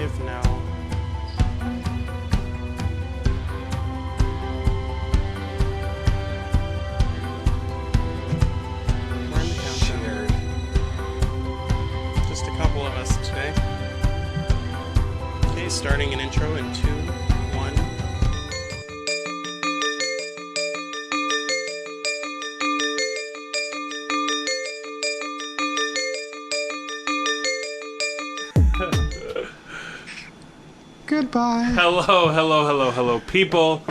live now. We're in the countdown. Just a couple of us today. Okay, starting an intro in 2, 1. Goodbye. Hello, people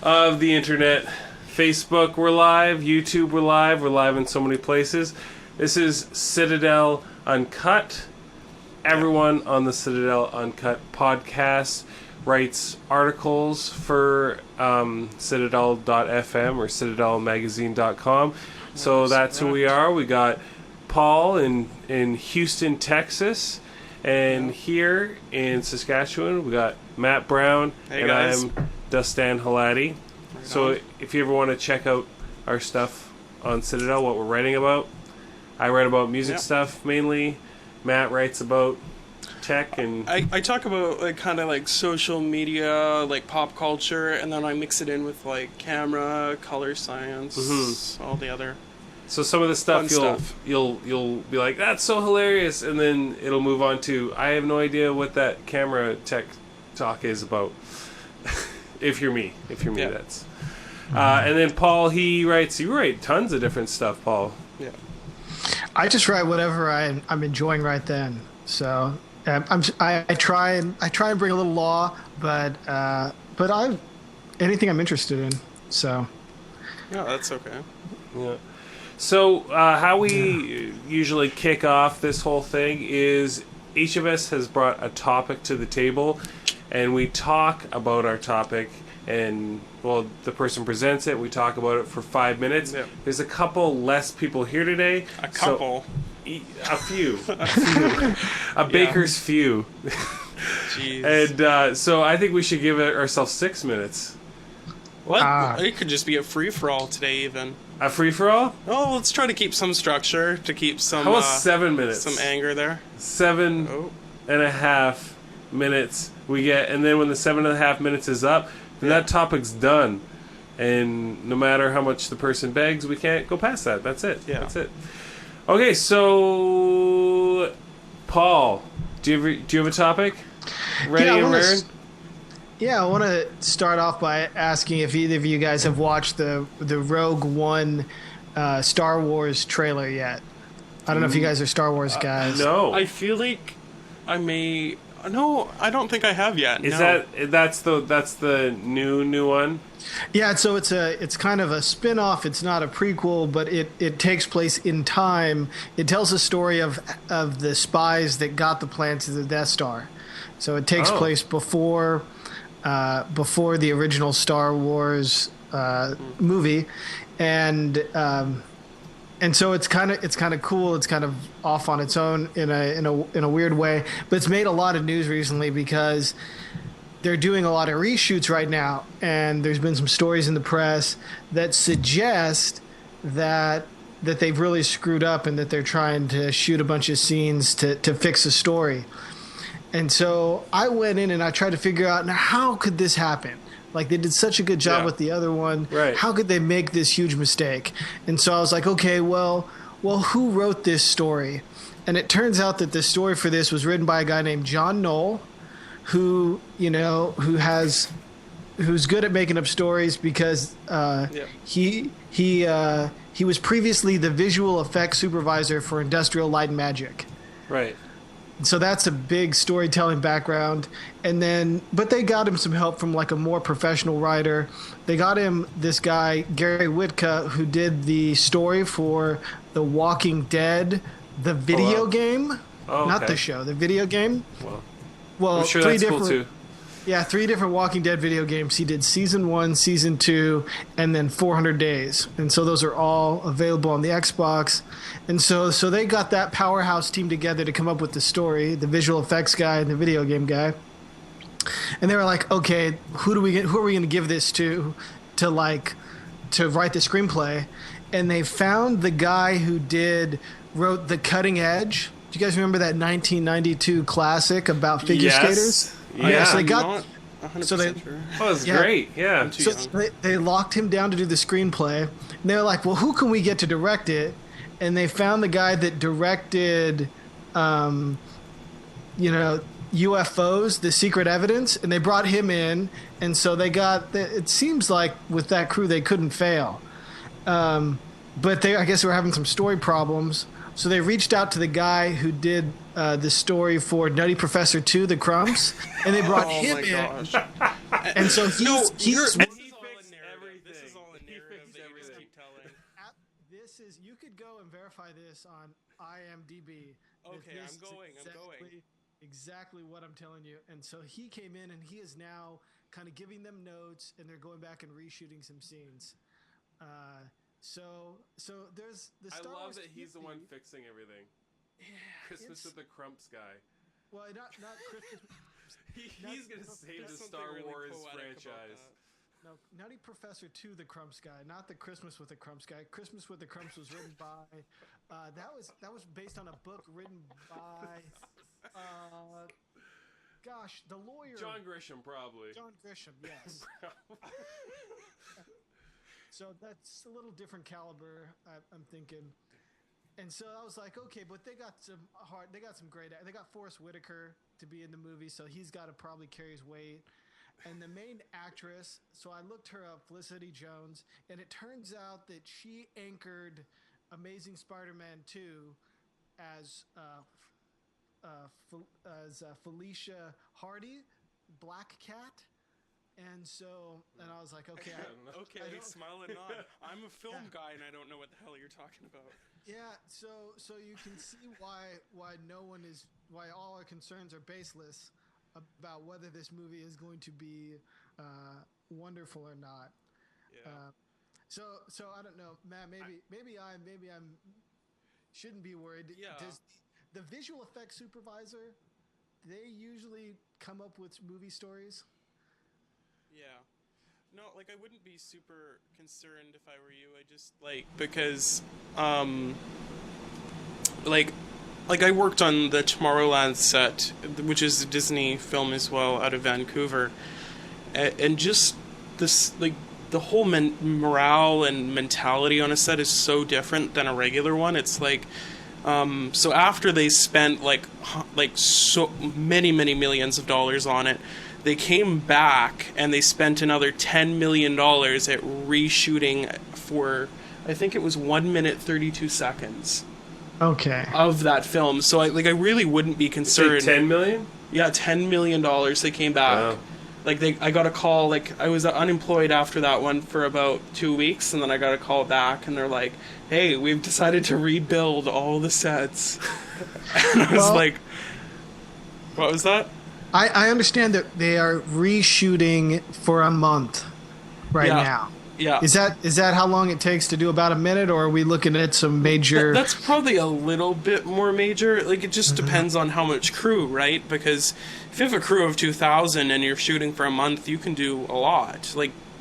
of the internet. Facebook, we're live. YouTube, we're live. We're live in so many places. This is Citadel Uncut. Everyone on the Citadel Uncut podcast writes articles for Citadel.fm or CitadelMagazine.com. So that's who we are. We got Paul in Houston, Texas. And here in Saskatchewan, we got Matt Brown, Hey and guys. I'm Dustan Hlady. So if you ever want to check out our stuff on Citadel, what we're writing about, I write about music stuff mainly. Matt writes about tech and... I talk about kind of like social media, like pop culture, and then I mix it in with like camera, color science, all the other... So some of the stuff you'll be like, that's so hilarious, and then it'll move on to, I have no idea what that camera tech talk is about. if you're me, that's. And then Paul, you write tons of different stuff, Paul. Yeah. I just write whatever I'm enjoying right then. So I try and bring a little law, but anything I'm interested in. So. Yeah, that's okay. Yeah. So how we usually kick off this whole thing is each of us has brought a topic to the table, and we talk about our topic, and well, the person presents it. We talk about it for 5 minutes. Yep. There's a couple less people here today. A couple. A few. A baker's few. Jeez. And so I think we should give ourselves 6 minutes. What? It could just be a free-for-all today, even. A free-for-all? Oh, let's try to keep some structure, to keep some... How about 7 minutes? Some anger there. 7.5 minutes we get, and then when the 7.5 minutes is up, then that topic's done. And no matter how much the person begs, we can't go past that. That's it. Yeah. That's it. Okay, so... Paul, do you have a topic? Ready and raring? Yeah, I want to start off by asking if either of you guys have watched the Rogue One Star Wars trailer yet. I don't know if you guys are Star Wars guys. No. I feel like I may... No, I don't think I have yet. That's the new one? Yeah, so it's kind of a spin-off. It's not a prequel, but it takes place in time. It tells the story of the spies that got the plans to the Death Star. So it takes place before the original Star Wars movie, and so it's kind of cool. It's kind of off on its own in a weird way, but it's made a lot of news recently because they're doing a lot of reshoots right now, and there's been some stories in the press that suggest that they've really screwed up and that they're trying to shoot a bunch of scenes to fix the story. And so I went in and I tried to figure out, now, how could this happen? Like, they did such a good job with the other one. Right. How could they make this huge mistake? And so I was like, okay, well, who wrote this story? And it turns out that the story for this was written by a guy named John Knoll, who's good at making up stories because he was previously the visual effects supervisor for Industrial Light and Magic. Right. So that's a big storytelling background. But they got him some help from like a more professional writer. They got him this guy, Gary Whitka, who did the story for The Walking Dead, the video game. Not the show, the video game. Well, I'm sure that's cool too. Yeah, 3 different Walking Dead video games. He did Season 1, Season 2, and then 400 Days. And so those are all available on the Xbox. And so they got that powerhouse team together to come up with the story, the visual effects guy and the video game guy. And they were like, okay, who are we going to give this to write the screenplay? And they found the guy who wrote The Cutting Edge. Do you guys remember that 1992 classic about figure Yes. skaters? Yeah. So they I'm got. not 100% so they- sure. Oh, it's Yeah. great. Yeah. I'm too So young. they locked him down to do the screenplay. And they were like, well, who can we get to direct it? And they found the guy that directed, UFOs, The Secret Evidence, and they brought him in. And so they got, it seems like with that crew, they couldn't fail. But I guess they were having some story problems. So they reached out to the guy who did the story for Nutty Professor 2, The Crumbs, and they brought Oh him my in. gosh. And so he's And he this is fixed all a narrative. This is all a narrative that you just keep telling. This is, you could go and verify this on IMDb. Okay, This I'm is going. exactly what I'm telling you. And so he came in and he is now kind of giving them notes, and they're going back and reshooting some scenes. So there's the I Star love Wars that he's the one community. fixing everything. Yeah, Christmas it's- with the Crumps guy. Well, not Christmas. He's going to save the There's Star something really Wars poetic about franchise. that. No, Nutty Professor 2, The Crumps guy, not the Christmas with the Crumps guy. Christmas with the Crumps was written by. That was based on a book written by. The lawyer. John Grisham, probably. John Grisham, yes. So that's a little different caliber, I'm thinking. And so I was like, okay, but they got some great. They got Forrest Whitaker to be in the movie, so he's got to probably carry his weight. And the main actress, so I looked her up, Felicity Jones, and it turns out that she anchored Amazing Spider-Man 2 as Felicia Hardy, Black Cat. And I was like, okay. Okay, I don't- smile and nod. I'm a film guy and I don't know what the hell you're talking about. Yeah, so you can see why all our concerns are baseless about whether this movie is going to be wonderful or not. Yeah. So I don't know, Matt. Maybe I'm shouldn't be worried. Yeah. Does the visual effects supervisor? They usually come up with movie stories. Yeah. No, like I wouldn't be super concerned if I were you. I just because like I worked on the Tomorrowland set, which is a Disney film as well, out of Vancouver, and just this the whole morale and mentality on a set is so different than a regular one. It's so after they spent so many millions of dollars on it, they came back and they spent another $10 million at reshooting for, I think it was 1 minute 32 seconds Okay. of that film. So I really wouldn't be concerned. Say 10 million? Yeah, $10 million. They came back. Wow. I got a call. I was unemployed after that one for about 2 weeks, and then I got a call back, and they're like, "Hey, we've decided to rebuild all the sets." And I was like, "What was that?" I understand that they are reshooting for a month right Yeah. now. Yeah. Is that how long it takes to do about a minute, or are we looking at some major? That's probably a little bit more major. It just depends on how much crew, right? Because if you have a crew of 2,000 and you're shooting for a month, you can do a lot.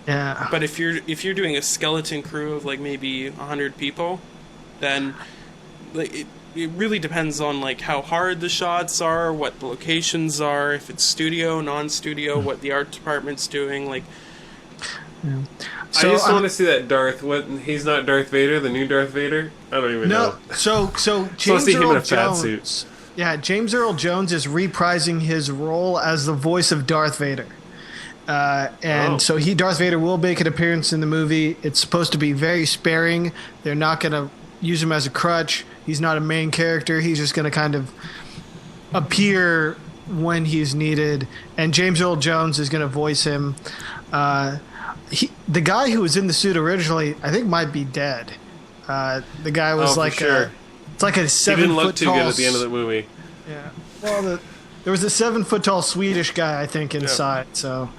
Yeah. But if you're doing a skeleton crew of maybe 100 people, then it really depends on how hard the shots are, what the locations are, if it's studio, non-studio, what the art department's doing. I just want to see that Darth. What? He's not Darth Vader, the new Darth Vader? I don't even know. So to James see him in Earl a fat Jones. suit. Yeah, James Earl Jones is reprising his role as the voice of Darth Vader. So Darth Vader will make an appearance in the movie. It's supposed to be very sparing. They're not going to use him as a crutch. He's not a main character. He's just going to kind of appear when he's needed. And James Earl Jones is going to voice him. The guy who was in the suit originally, I think, might be dead. The guy was it's like a 7 foot tall. He didn't look too good at the end of the movie. Yeah. Well, there was a 7 foot tall Swedish guy, I think, inside. Yeah. So.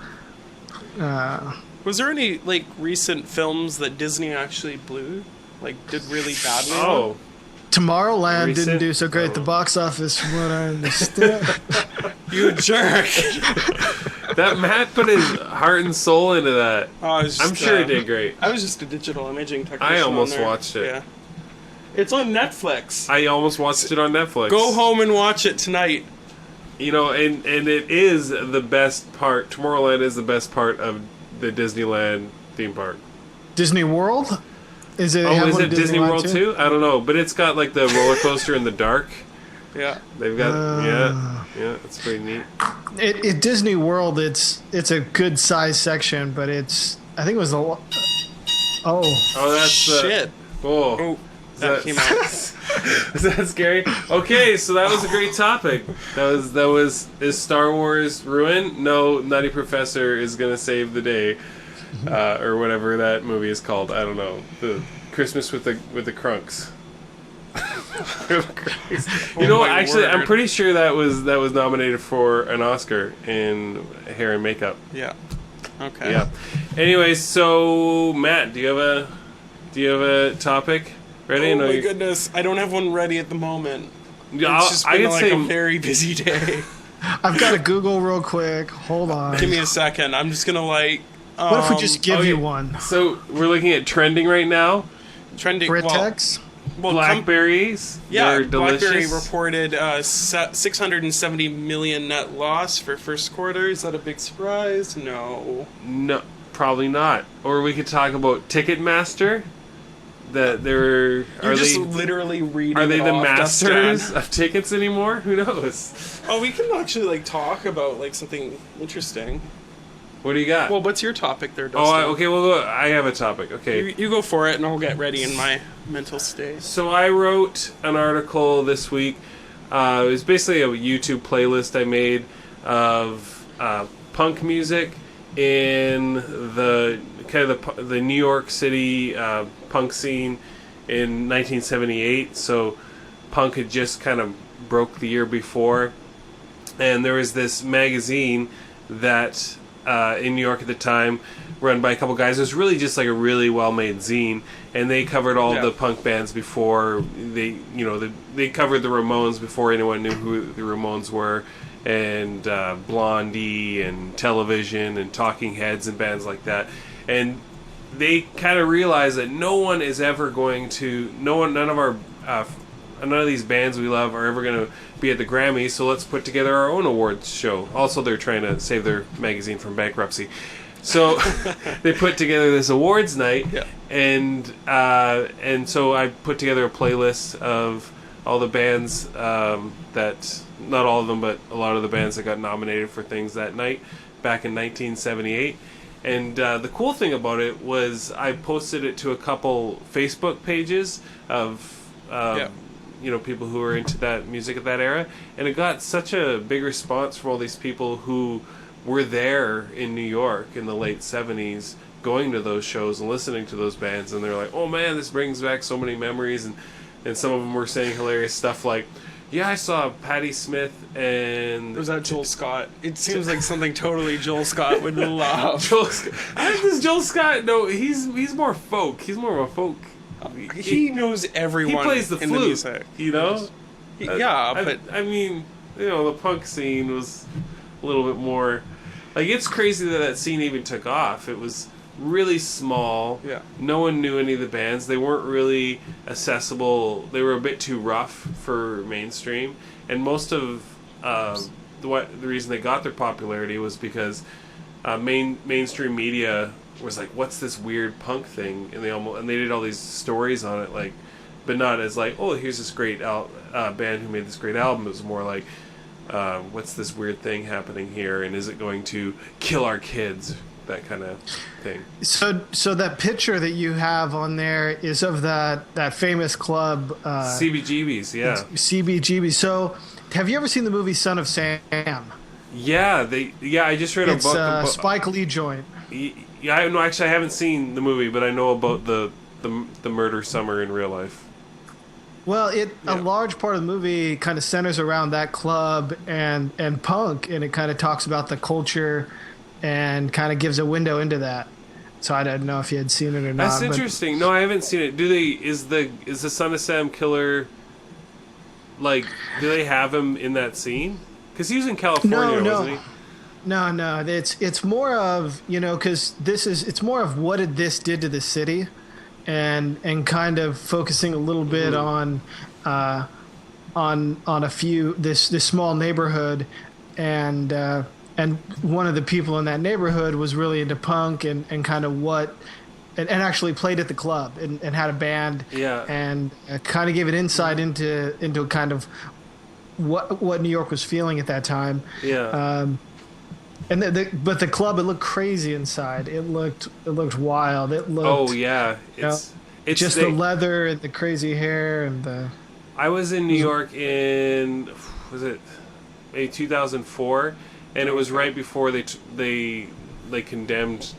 Was there any recent films that Disney actually blew? Did really badly? Oh. Tomorrowland didn't do so great at the box office, from what I understand. You jerk! That Matt put his heart and soul into that. I'm sure he did great. I was just a digital imaging technician. I almost on there. watched it. Yeah. It's on Netflix. I almost watched it on Netflix. Go home and watch it tonight. You know, and it is the best part. Tomorrowland is the best part of the Disneyland theme park. Disney World? Is it? Oh, is it Disney World too? I don't know, but it's got like the roller coaster in the dark. Yeah, they've got yeah, it's pretty neat. At Disney World, it's a good size section, but I think it was that's shit. Oh, that came out. Is that scary? Okay, so that was a great topic. That was is Star Wars ruined? No, Nutty Professor is gonna save the day, or whatever that movie is called. I don't know. The Christmas with the Crunks. You know, actually, I'm pretty sure that was nominated for an Oscar in hair and makeup. Yeah. Okay. Yeah. Anyways, so Matt, do you have a topic ready? Oh my goodness, I don't have one ready at the moment. It's just I been can like say a very busy day. I've got to Google real quick. Hold on. Give me a second. I'm just gonna like. What if we just give you one? So we're looking at trending right now. Trending. Britex? Well, Blackberries. Yeah, they're delicious. Blackberry reported 670 million net loss for first quarter. Is that a big surprise? No. No, probably not. Or we could talk about Ticketmaster. That they're literally reading. Are they the off, masters Dustan. of tickets anymore? Who knows? Oh, we can actually like talk about like something interesting. What do you got? Well, what's your topic there, Dustin? Okay. Well, I have a topic. Okay, you go for it, and I'll get ready in my mental state. So I wrote an article this week. It was basically a YouTube playlist I made of punk music in the kind of the New York City punk scene in 1978. So punk had just kind of broke the year before, and there was this magazine that in New York at the time, run by a couple guys. It was really just like a really well-made zine, and they covered all the punk bands before they covered the Ramones before anyone knew who the Ramones were, and Blondie and Television and Talking Heads and bands like that. And they kind of realized that none of these bands we love are ever going to be at the Grammys, so let's put together our own awards show. Also, they're trying to save their magazine from bankruptcy. So they put together this awards night, and so I put together a playlist of all the bands that, not all of them, but a lot of the bands that got nominated for things that night back in 1978. And the cool thing about it was I posted it to a couple Facebook pages of people who were into that music at that era, and it got such a big response from all these people who were there in New York in the late 70s, going to those shows and listening to those bands, and they're like, oh man, this brings back so many memories. And some of them were saying hilarious stuff like, yeah, I saw Patti Smith and... Was that Joel Scott? It seems like something totally Joel Scott would love. Joel Scott, no, he's more folk. He's more of a folk. He knows everyone. He plays the in flute, the music. you know? But... I mean, the punk scene was a little bit more... Like, it's crazy that scene even took off. It was really small. Yeah. No one knew any of the bands. They weren't really accessible. They were a bit too rough for mainstream. And most of the reason they got their popularity was because mainstream media was like, what's this weird punk thing? And they did all these stories on it, like, but not as like, oh, here's this great band who made this great album. It was more like, what's this weird thing happening here, and is it going to kill our kids? That kind of thing. So that picture that you have on there is of that famous club, CBGB's, yeah. CBGB. So, have you ever seen the movie Son of Sam? Yeah, I just read a book. It's Spike Lee joint. Yeah, no, actually, I haven't seen the movie, but I know about the murder summer in real life. Well, a large part of the movie kind of centers around that club and punk, and it kind of talks about the culture and kind of gives a window into that. So I don't know if you had seen it or not. That's interesting. No, I haven't seen it. Is the Son of Sam killer, like, do they have him in that scene? Because he was in California, wasn't he? No. It's more of, because it's more of what this did to the city. and kind of focusing a little bit on a few this small neighborhood, and one of the people in that neighborhood was really into punk and kind of and actually played at the club and had a band, and kind of gave an insight into kind of what New York was feeling at that time. And but the club, it looked crazy inside. It looked wild. It looked it's just the leather and the crazy hair and the. I was in New York in maybe 2004, and it was right before they condemned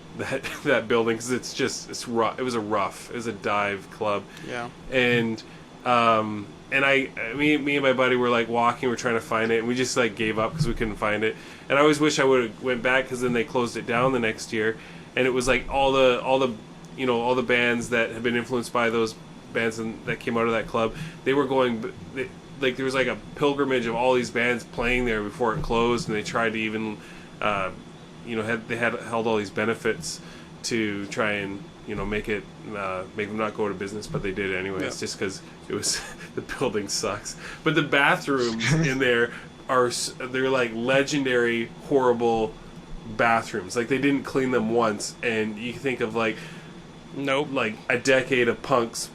that building because it's rough. It was a dive club. Yeah. And me and my buddy were like walking, we're trying to find it, and we just like gave up because we couldn't find it. And I always wish I would have went back because then they closed it down the next year, and it was like all the bands that had been influenced by those bands that came out of that club. They were going, like there was like a pilgrimage of all these bands playing there before it closed, and they tried to even, held all these benefits to try and make them not go to business, but they did anyways, just because it was the building sucks. But the bathrooms in there they're like legendary horrible bathrooms. Like they didn't clean them once, and you think of like a decade of punks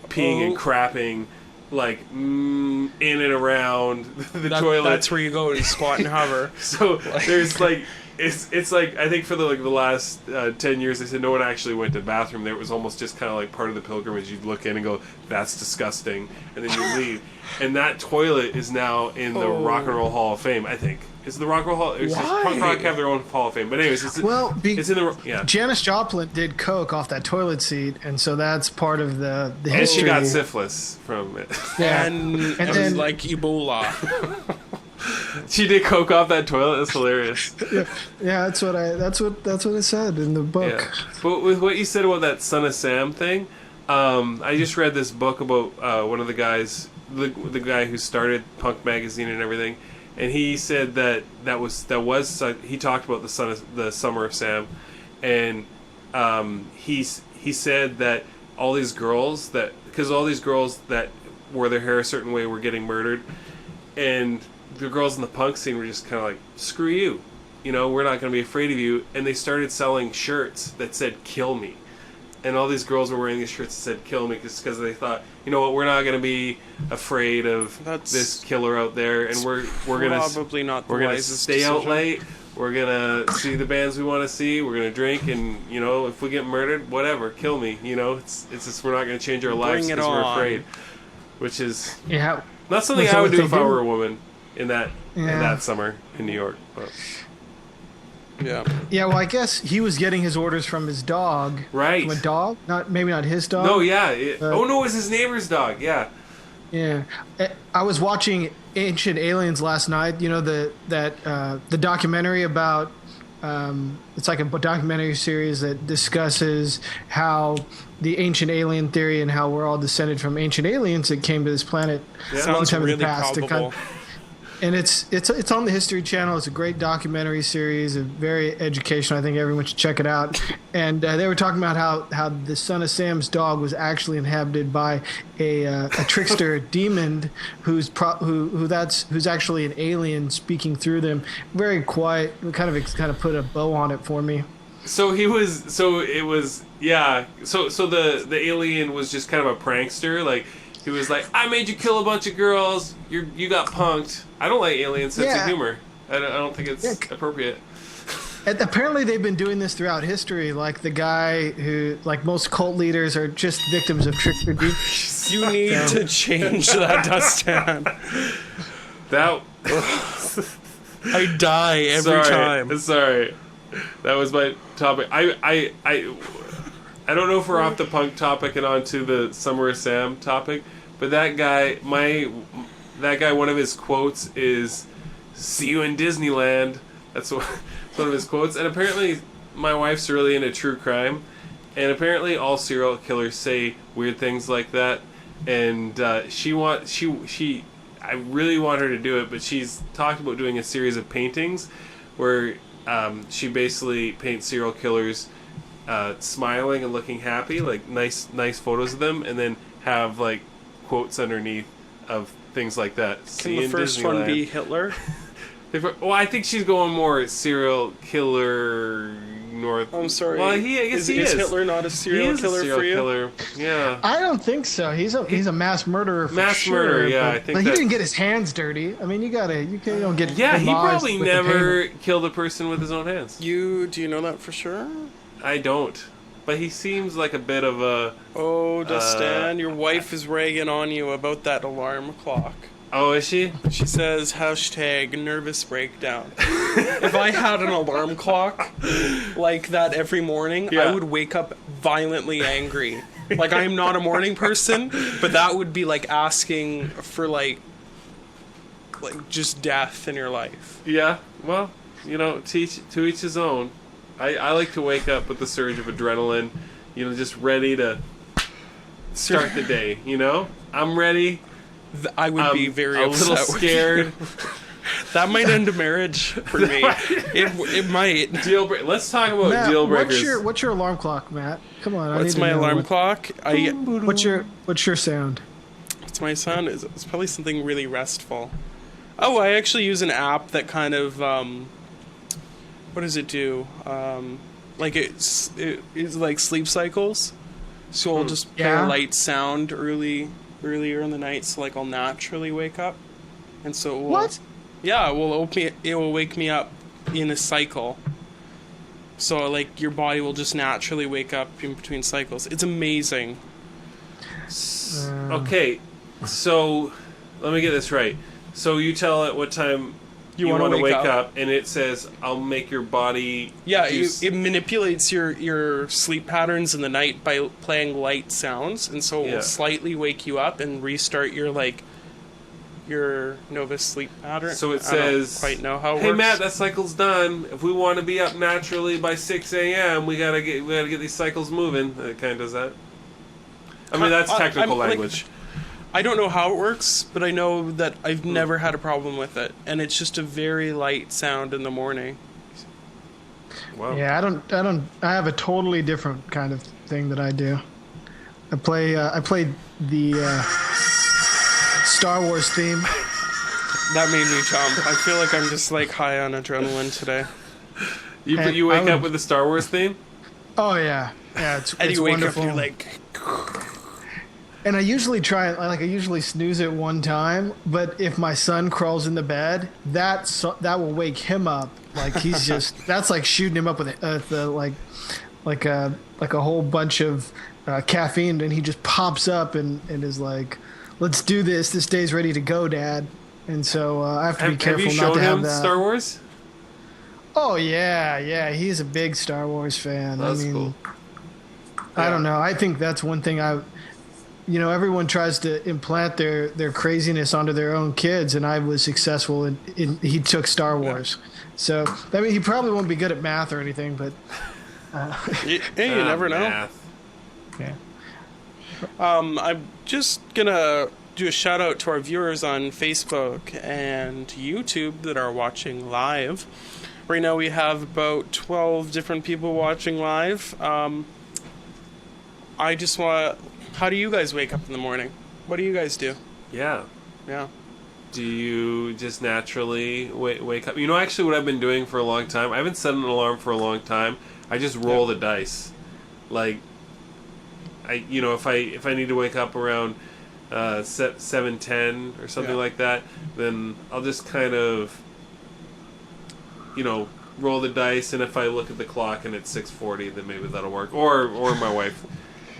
peeing and crapping like in and around the toilet. That's where you go to squat and hover. So there's like it's like I think for the last 10 years they said no one actually went to the bathroom there. It was almost just kind of like part of the pilgrimage. You'd look in and go, that's disgusting, and then you leave. And that toilet is now in the Rock and Roll Hall of Fame, I think. Is the Rock and Roll Hall? Does punk rock have their own Hall of Fame? But anyways, it's in the Janis Joplin did coke off that toilet seat, and so that's part of the history. And she got syphilis from it. Yeah, and it was like Ebola. She did coke off that toilet. That's hilarious. Yeah, that's what it said in the book. Yeah. But with what you said about that Son of Sam thing, I just read this book about one of the guys, the guy who started Punk Magazine and everything, and he said that he talked about the Summer of Sam, and he said that all these girls that wore their hair a certain way were getting murdered, and the girls in the punk scene were just kind of like, screw you, we're not going to be afraid of you, and they started selling shirts that said "kill me," and all these girls were wearing these shirts that said "kill me" just because they thought, we're not going to be afraid of this killer out there, and we're gonna stay out late. We're gonna see the bands we want to see. We're gonna drink, and if we get murdered, whatever, kill me. It's just we're not gonna change our lives because we're afraid, which is not something I would do if I were a woman in that summer in New York. But. Yeah, well, I guess he was getting his orders from his dog. Right. From a dog? Maybe not his dog. No, yeah. It was his neighbor's dog, yeah. Yeah. I was watching Ancient Aliens last night, the documentary about, it's like a documentary series that discusses how the ancient alien theory and how we're all descended from ancient aliens that came to this planet a long time in the past. And it's on the History Channel. It's a great documentary series, very educational. I think everyone should check it out. And they were talking about how the Son of Sam's dog was actually inhabited by a trickster demon who's actually an alien speaking through them. Very quiet. Kind of put a bow on it for me. So the alien was just kind of a prankster, like. He was like, I made you kill a bunch of girls. You got punked. I don't like alien sense of humor. I don't think it's appropriate. And apparently they've been doing this throughout history. Like the guy who, like most cult leaders, are just victims of trickster demons. You need to change that, Dustan. I die every time. Sorry. That was my topic. I don't know if we're off the punk topic and onto the Summer of Sam topic, but that guy, one of his quotes is, "See you in Disneyland." That's one of his quotes. And apparently, my wife's really into true crime, and apparently all serial killers say weird things like that. And I really want her to do it, but she's talked about doing a series of paintings where she basically paints serial killers smiling and looking happy, like nice photos of them, and then have like quotes underneath of things like that. Can the first one be Hitler? Well, I think she's going more serial killer north. I'm sorry. Well, I guess he is. Is Hitler not a serial killer serial for you? Killer. Yeah. I don't think so. He's a mass murderer. For Mass sure, murderer. Yeah, but, I think. But he didn't get his hands dirty. I mean, you don't get. Yeah, he demolished probably with the never payment. killed a person with his own hands. Do you know that for sure? I don't. But he seems like a bit of a... Oh, Dustan, your wife is ragging on you about that alarm clock. Oh, is she? She says, #nervous breakdown. If I had an alarm clock like that every morning, Yeah. I would wake up violently angry. Like, I'm not a morning person, but that would be like asking for like just death in your life. Yeah. Well, to each his own. I like to wake up with the surge of adrenaline, just ready to start the day, I'm ready. I would be very a upset little scared. That might end a marriage for me. It might. Let's talk about Matt, deal breakers. What's your alarm clock, Matt? Come on. What's my alarm clock? What's your sound? What's my sound? It's probably something really restful. Oh, I actually use an app that kind of what does it do? Like it's like sleep cycles. So I'll just play a light sound earlier in the night, so like I'll naturally wake up, and so it will, What? Yeah, it will wake me up in a cycle. So like your body will just naturally wake up in between cycles. It's amazing. Okay, so let me get this right. So you tell it what time you want to wake up, and it says, "I'll make your body." Yeah, it manipulates your sleep patterns in the night by playing light sounds, and so it will slightly wake you up and restart your Nova sleep pattern. So it says, I don't quite know how it "Hey works. Matt, that cycle's done. If we want to be up naturally by 6 a.m., we gotta get these cycles moving." It kind of does that. I mean, that's technical language. I don't know how it works, but I know that I've never had a problem with it, and it's just a very light sound in the morning. Wow. Yeah, I have a totally different kind of thing that I do. I play the Star Wars theme. That made me jump. I feel like I'm just like high on adrenaline today. You wake up with the Star Wars theme? Oh yeah, it's And it's you wake wonderful. up and you're like... And I usually I usually snooze it one time, but if my son crawls in the bed, that will wake him up. Like he's just that's like shooting him up with a whole bunch of caffeine, and he just pops up and is like, "Let's do this. This day's ready to go, Dad." And so I have to be careful have you not shown to have him that. Star Wars? Oh yeah, he's a big Star Wars fan. That's I mean, cool. I don't know. I think that's one thing everyone tries to implant their craziness onto their own kids, and I was successful in he took Star Wars. So, I mean, he probably won't be good at math or anything, but... you never know. Math. Yeah. I'm just gonna do a shout out to our viewers on Facebook and YouTube that are watching live. Right now we have about 12 different people watching live. I just want... How do you guys wake up in the morning? What do you guys do? Yeah. Yeah. Do you just naturally wake up? Actually what I've been doing for a long time, I haven't set an alarm for a long time. I just roll the dice. Like, if I need to wake up around 7:10 or something like that, then I'll just kind of, roll the dice, and if I look at the clock and it's 6:40, then maybe that'll work. Or my wife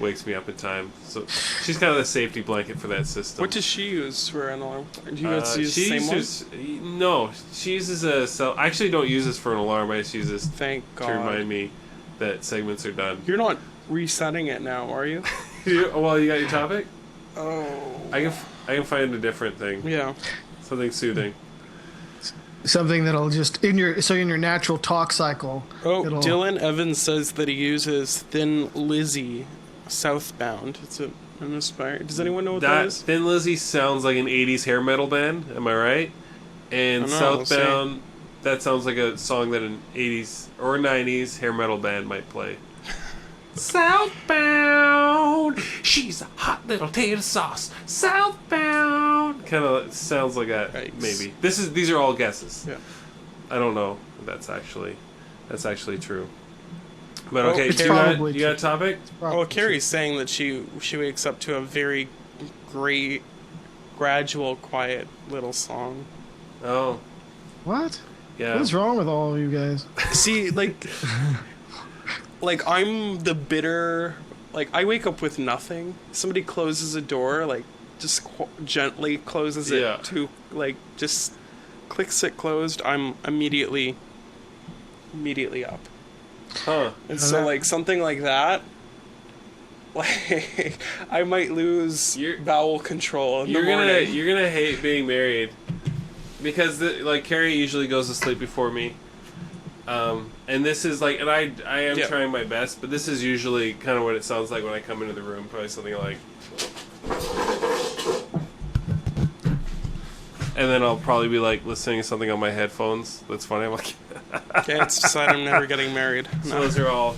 wakes me up in time, so she's kind of the safety blanket for that system. What does she use for an alarm? Do you guys use the same one? No, she uses a cell. I actually don't use this for an alarm. I just use this Thank God. to remind me that segments are done. You're not resetting it now, are you? Well, you got your topic? Oh. I can find a different thing. Yeah. Something soothing. Something that'll just in your natural talk cycle. Oh, Dylan Evans says that he uses Thin Lizzy Southbound. It's an inspired. Does anyone know what that is? Thin Lizzy sounds like an 80s hair metal band, am I right? And Southbound, that sounds like a song that an 80s or 90s hair metal band might play. Southbound. She's a hot little tater sauce. Southbound. Kind of sounds like that. Yikes. Maybe. These are all guesses. Yeah. I don't know if that's actually true. But Well, okay, it's you probably got a topic? Well, Carrie's saying that she wakes up to a very great, gradual, quiet little song. Oh, What? yeah. What is wrong with all of you guys? See, like I'm the bitter. Like I wake up with nothing. Somebody closes a door, like just gently closes it Yeah. to like just clicks it closed. I'm immediately up. Huh. And so like something like that, like I might lose bowel control in the morning. You're gonna hate being married because like Carrie usually goes to sleep before me, and this is like, and I am Yeah. trying my best, but this is usually kind of what it sounds like when I come into the room. Probably something like, and then I'll probably be like listening to something on my headphones. That's funny. I'm like, Okay, let's decide I'm never getting married. so No. those are all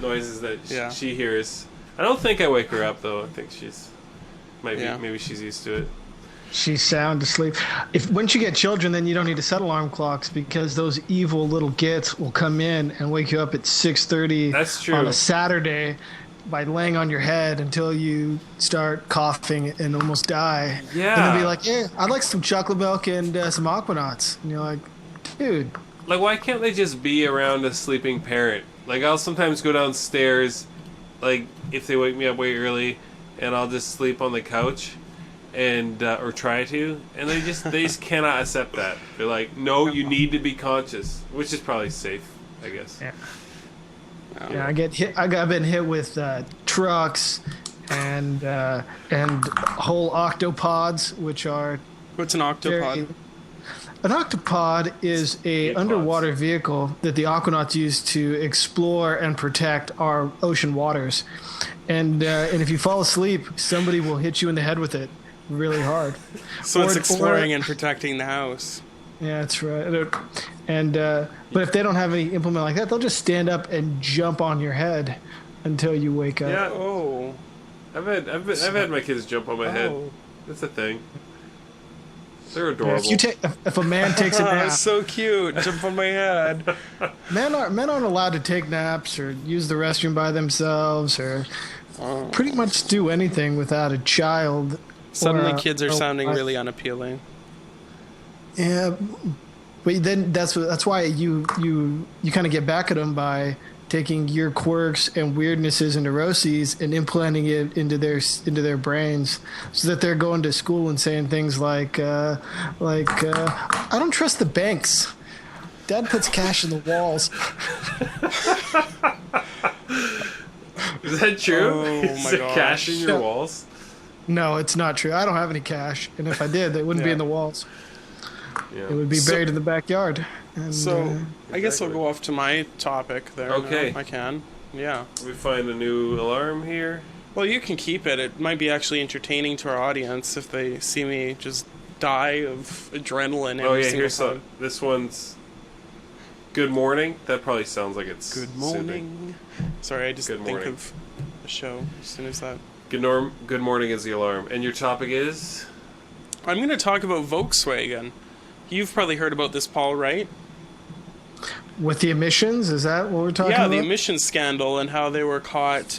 noises that Yeah. she hears. I don't think I wake her up though. I think she's Yeah. maybe she's used to it. She's sound asleep. If once you get children, then you don't need to set alarm clocks because those evil little gits will come in and wake you up at 6:30 That's true. on a Saturday by laying on your head until you start coughing and almost die. Yeah. And they'll be like, "Yeah, I'd like some chocolate milk and some Aquanauts." And you're like, "Dude, Like, why can't they just be around a sleeping parent? Like, I'll sometimes go downstairs, like, if they wake me up way early, and I'll just sleep on the couch, and or try to, and they just cannot accept that. They're like, no, you need to be conscious, which is probably safe, I guess. Yeah. Yeah, I get hit. I've been hit with trucks and whole octopods, which are What's an octopod? An octopod is a Octopods. underwater vehicle that the Aquanauts use to explore and protect our ocean waters. And if you fall asleep, somebody will hit you in the head with it really hard. So it's Or- exploring or- and protecting the house. Yeah, that's right. And but if they don't have any implement like that, they'll just stand up and jump on your head until you wake up. Yeah, Oh. I've had my kids jump on my head. Oh. That's a thing. They're Yeah, adorable. if a man takes a nap, So cute. Jump on my head. men aren't allowed to take naps or use the restroom by themselves or pretty much do anything without a child. Suddenly or a- kids are a sounding wife. really unappealing. Yeah, but then that's why you kind of get back at them by taking your quirks and weirdnesses and neuroses and implanting it into their brains, so that they're going to school and saying things like I don't trust the banks. Dad puts cash in the walls. Is that true? Oh, Is my there gosh. cash in your Yeah. walls? No, it's not true. I don't have any cash, and if I did, they wouldn't be Yeah. in the walls. Yeah. It would be So- buried in the backyard. And, So I guess I'll exactly. go off to my topic there. Okay. now. I can. Yeah. We find a new alarm here. Well, you can keep it. It might be actually entertaining to our audience if they see me just die of adrenaline. Oh every yeah, single here's time. this one's Good Morning. That probably sounds like it's Good soothing. morning. Sorry, I just Good think morning. of a show as soon as that. Good Morning is the alarm. And your topic is? I'm going to talk about Volkswagen. You've probably heard about this, Paul, right? with the emissions, is that what we're talking Yeah, about? the emissions scandal and how they were caught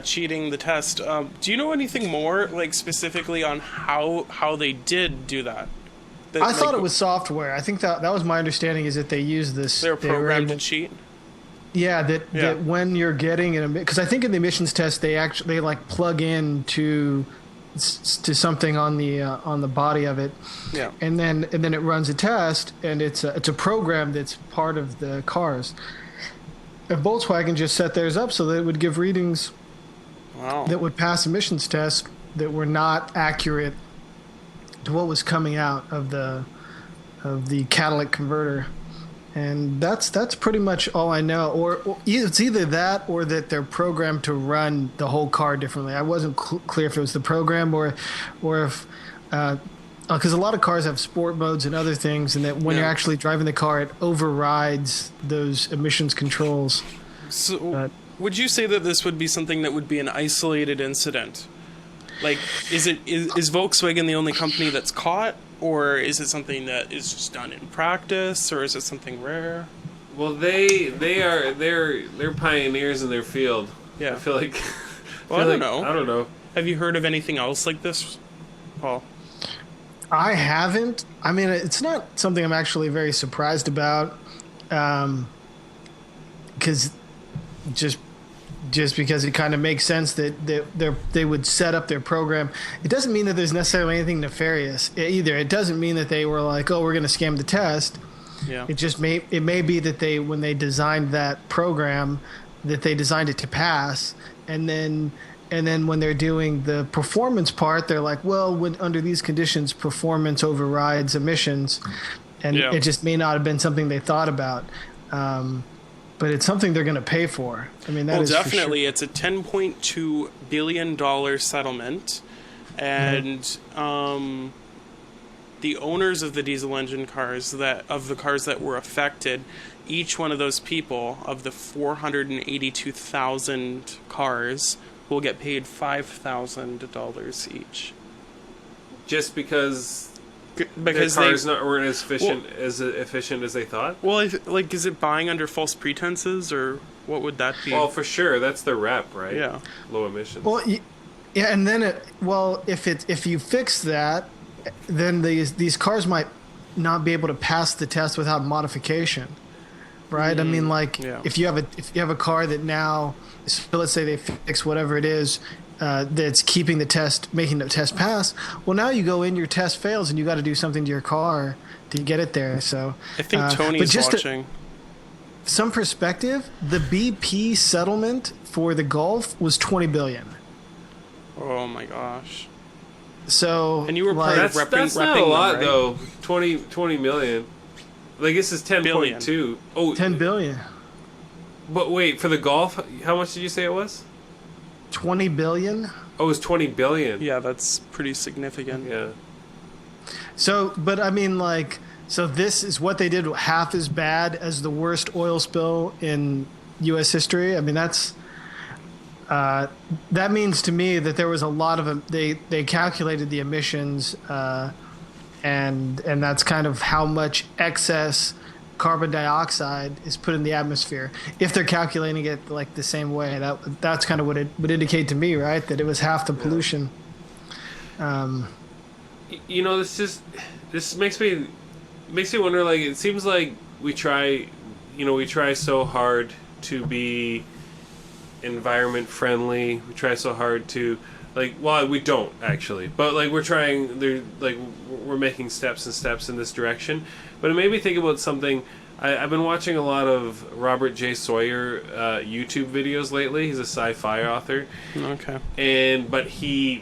cheating the test. Do you know anything more, like specifically on how they did do that? I thought it was software. I think that was my understanding, is that they used this. they were programmed able- to cheat. Yeah, that when you're getting an, because I think in the emissions test they like plug in to something on the body of it, Yeah. and then it runs a test, and it's a program that's part of the cars. And Volkswagen just set theirs up so that it would give readings Wow. that would pass emissions tests that were not accurate to what was coming out of the catalytic converter. And that's pretty much all I know. Or it's either that or that they're programmed to run the whole car differently. I wasn't clear if it was the program or if because a lot of cars have sport modes and other things, and that when you're actually driving the car, it overrides those emissions controls. So, would you say that this would be something that would be an isolated incident? Like, is Volkswagen the only company that's caught, or is it something that is just done in practice, or is it something rare? Well, they're pioneers in their field. Yeah. I feel like. Well, I don't know. I don't know. Have you heard of anything else like this, Paul? I haven't. I mean, it's not something I'm actually very surprised about, because just because it kind of makes sense that they would set up their program. It doesn't mean that there's necessarily anything nefarious either. It doesn't mean that they were like, oh, we're going to scam the test. Yeah. It may be that when they designed that program, that they designed it to pass, and then when they're doing the performance part, they're like, well, under these conditions, performance overrides emissions, and it just may not have been something they thought about. But it's something they're going to pay for. I mean, that is definitely. For sure. It's a $10.2 billion settlement, and the owners of the diesel engine cars that were affected, each one of those people, of the 482,000 cars, will get paid $5,000 each. Just because their Because cars weren't as efficient as they thought. Well, is it buying under false pretenses, or what would that be? Well, for sure, that's the rep, right? Yeah. Low emissions. Well, yeah, and then if you fix that, then these cars might not be able to pass the test without modification, right? I mean, if you have a car that now, so let's say they fix whatever it is that's keeping the test, making the test pass. Well, now you go in, your test fails, and you got to do something to your car to get it there. So I think Tony's watching. Some perspective, the BP settlement for the Gulf was $20 billion. Oh my gosh. So, and you were part of that's not a lot, right? Though. 20 million. Like, this is 10.2. Oh, 10 billion. But wait, for the Gulf, how much did you say it was? 20 billion. Oh, it was 20 billion. Yeah, that's pretty significant. Yeah. So, but I mean, so this is what they did, half as bad as the worst oil spill in U.S. history. I mean, that means to me that there was a lot of they calculated the emissions, and that's kind of how much excess carbon dioxide is put in the atmosphere. If they're calculating it like the same way, that's kind of what it would indicate to me, right? That it was half the pollution. This makes me wonder. Like, it seems like we try so hard to be environment friendly. We try so hard to, we don't actually, but we're trying. We're making steps in this direction. But it made me think about something. I've been watching a lot of Robert J. Sawyer YouTube videos lately. He's a sci-fi author. Okay. But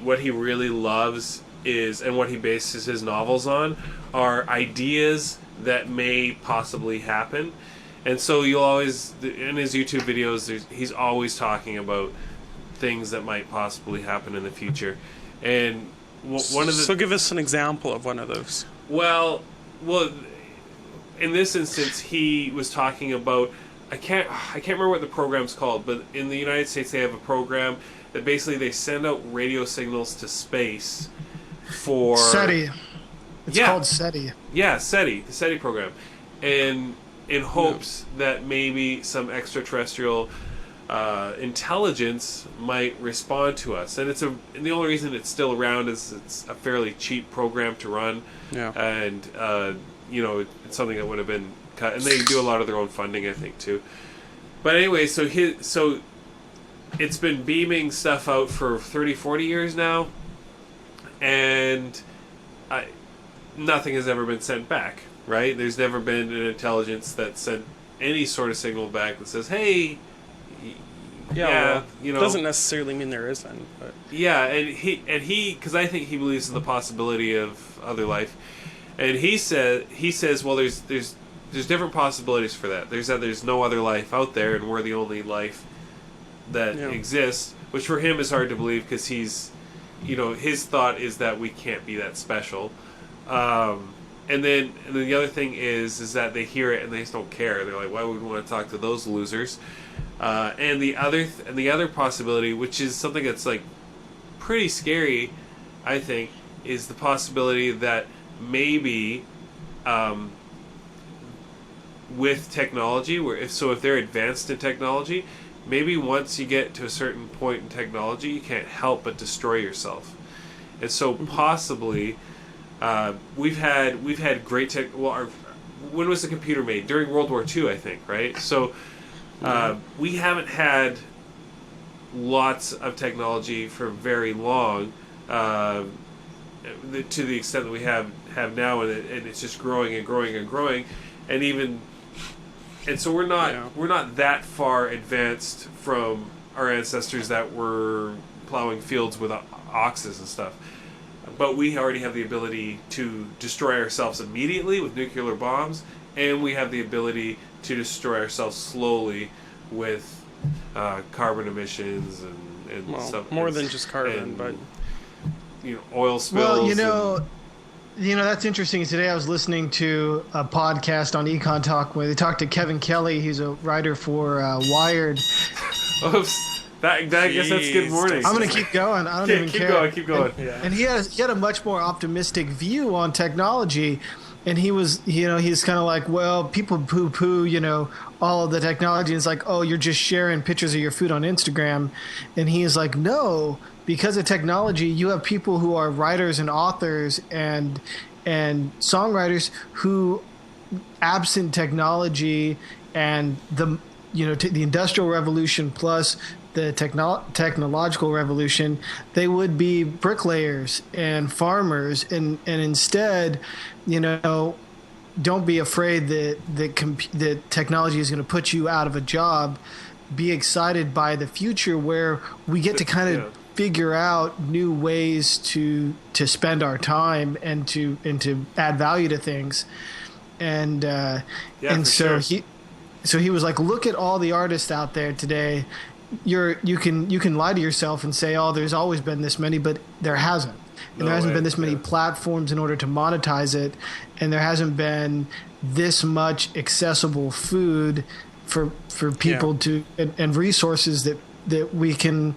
what he really loves is, and what he bases his novels on, are ideas that may possibly happen. And so you'll always, in his YouTube videos, he's always talking about things that might possibly happen in the future. And one of the... So give us an example of one of those. Well, in this instance, he was talking about, I can't remember what the program's called, but in the United States they have a program that basically they send out radio signals to space for... SETI. It's called SETI. Yeah, SETI, the SETI program. And in hopes that maybe some extraterrestrial intelligence might respond to us. And and the only reason it's still around is it's a fairly cheap program to run. Yeah. And it's something that would have been cut, and they do a lot of their own funding, I think, too. But anyway, so it's been beaming stuff out for 30, 40 years now, and nothing has ever been sent back, right? There's never been an intelligence that sent any sort of signal back that says, hey, doesn't necessarily mean there isn't, but... Yeah, and he because I think he believes in the possibility of other life. And he says, well, there's different possibilities for that. There's no other life out there, and we're the only life that exists, which for him is hard to believe because he's, his thought is that we can't be that special. And then the other thing is that they hear it and they just don't care. They're like, why would we want to talk to those losers? And the other possibility, which is something that's like pretty scary, I think, is the possibility that maybe with technology, if they're advanced in technology, maybe once you get to a certain point in technology, you can't help but destroy yourself. And so possibly, we've had great tech. Well, when was the computer made? During World War II, I think, right? So we haven't had lots of technology for very long, to the extent that we have now, and it's just growing and growing and growing, and so we're not that far advanced from our ancestors that were plowing fields with oxes and stuff. But we already have the ability to destroy ourselves immediately with nuclear bombs, and we have the ability to destroy ourselves slowly with carbon emissions and stuff. More than just carbon, but oil spills. Well, that's interesting. Today I was listening to a podcast on Econ Talk where they talked to Kevin Kelly. He's a writer for Wired. Oops. I guess that's good morning. I'm going to keep going. I don't even care. Keep going. And he had a much more optimistic view on technology. And he was, he's kind of like, well, people poo-poo, all of the technology. And it's like, oh, you're just sharing pictures of your food on Instagram. And he's like, no, because of technology, you have people who are writers and authors and songwriters who, absent technology and the Industrial Revolution plus the technological revolution, they would be bricklayers and farmers, and instead, don't be afraid that technology is going to put you out of a job. Be excited by the future where we get to kind of figure out new ways to spend our time and to add value to things, and so he was like, look at all the artists out there today. You can lie to yourself and say, oh, there's always been this many, but there hasn't. And there hasn't been this many platforms in order to monetize it, and there hasn't been this much accessible food for people to and resources that we can.